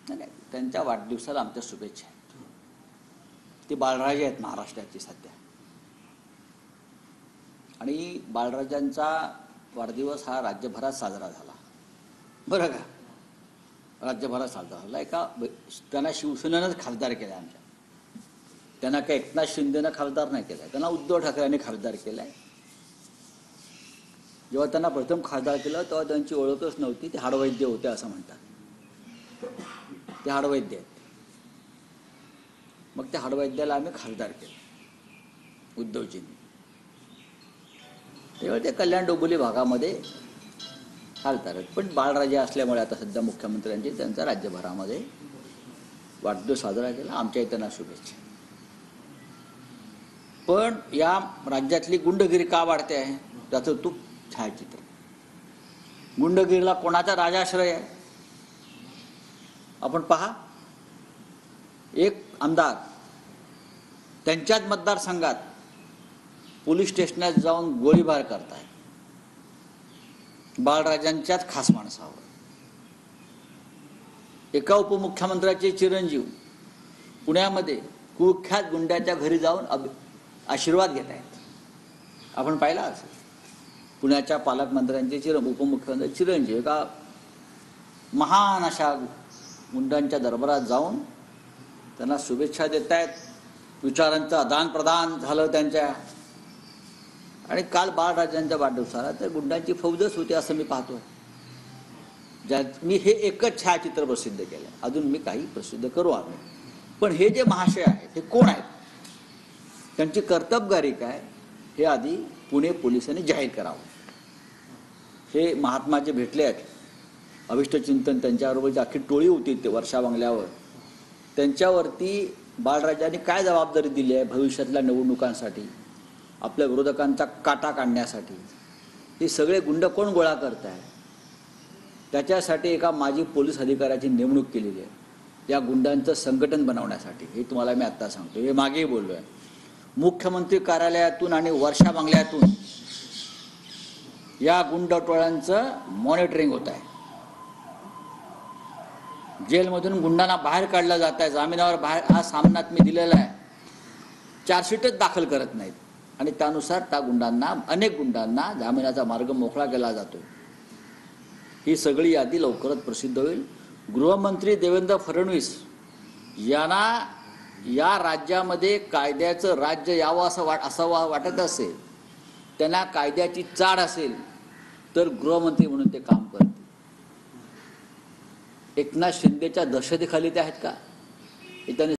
नाही, त्यांच्या वाढदिवसाला आमच्या शुभेच्छा आहेत. ते बाळराजे आहेत महाराष्ट्राचे सध्या, आणि बाळराजांचा वाढदिवस हा राज्यभरात साजरा झाला. बरं का, राज्यभरात साजरा झाला. त्यांना शिवसेनेनंच खासदार केलं आमच्या. त्यांना काही एकनाथ शिंदेनं खासदार नाही केलं, त्यांना उद्धव ठाकरेंनी खासदार केलं आहे. जेव्हा त्यांना प्रथम खासदार केलं तेव्हा त्यांची ओळखच नव्हती. ते हाडवैद्य होते असं म्हणतात. ते हाडवैद्य आहेत. मग त्या हाडवैद्याला आम्ही खासदार केलं उद्धवजींनी. तेव्हा ते कल्याण डोंबिवली भागामध्ये खासदार आहेत. पण बाळराजे असल्यामुळे आता सध्या मुख्यमंत्र्यांची त्यांचा राज्यभरामध्ये वाढदिवस साजरा केला. आमच्या त्यांना शुभेच्छा. पण या राज्यातली गुंडगिरी का वाढते आहे त्याचं तू छायाचित्र. गुंडगिरीला कोणाचा राजाश्रय आहे आपण पहा. एक आमदार त्यांच्याच मतदारसंघात पोलीस स्टेशनात जाऊन गोळीबार करताय बाळराजांच्याच खास माणसावर. एका उपमुख्यमंत्र्याचे चिरंजीव पुण्यामध्ये कुख्यात गुंड्याच्या घरी जाऊन आशीर्वाद घेत आहेत. आपण पाहिला असेल. पुण्याच्या पालकमंत्र्यांचे उपमुख्यमंत्री चिरंजीव एका महान अशा गुंडांच्या दरबारात जाऊन त्यांना शुभेच्छा देत आहेत. विचारांचं आदान प्रदान झालं त्यांच्या. आणि काल बाळराजांच्या वाढदिवसाला तर गुंडांची फौजच होती असं मी पाहतोय. मी हे एकच छायाचित्र प्रसिद्ध केलं. अजून मी काही प्रसिद्ध करू आम्ही. पण हे जे महाशय आहेत हे कोण आहेत, त्यांची कर्तबगारी काय हे आधी पुणे पोलिसांनी जाहीर करावं. हे महात्मा जे भेटले आहेत, अभिष्टचिंतन त्यांच्याबरोबर अख्खी टोळी होती ते वर्षा बंगल्यावर, त्यांच्यावरती बाळराजांनी काय जबाबदारी दिली आहे भविष्यातल्या निवडणुकांसाठी, आपल्या विरोधकांचा काटा काढण्यासाठी. हे सगळे गुंड कोण गोळा करत आहे त्याच्यासाठी एका माजी पोलीस अधिकाऱ्याची नेमणूक केलेली आहे या गुंडांचं संघटन बनवण्यासाठी. हे तुम्हाला मी आत्ता सांगतो. हे मागेही बोललो आहे. मुख्यमंत्री कार्यालयातून आणि वर्षा बंगल्यातून या गुंड टोळ्यांचं मॉनिटरिंग होत आहे. जेलमधून गुंडांना बाहेर काढलं जात आहे. जामिनावर बाहेर हा सामनात मी दिलेला आहे. चार्जशीटच दाखल करत नाहीत आणि त्यानुसार त्या गुंडांना, अनेक गुंडांना जामिनाचा मार्ग मोकळा केला जातो. ही सगळी यादी लवकरच प्रसिद्ध होईल. गृहमंत्री देवेंद्र फडणवीस यांना या राज्यामध्ये कायद्याचं राज्य यावं असं वाटत असेल, त्यांना कायद्याची चाड असेल तर गृहमंत्री म्हणून ते काम करतील. एकनाथ शिंदेच्या दहशतीखाली ते आहेत का हे त्यांनी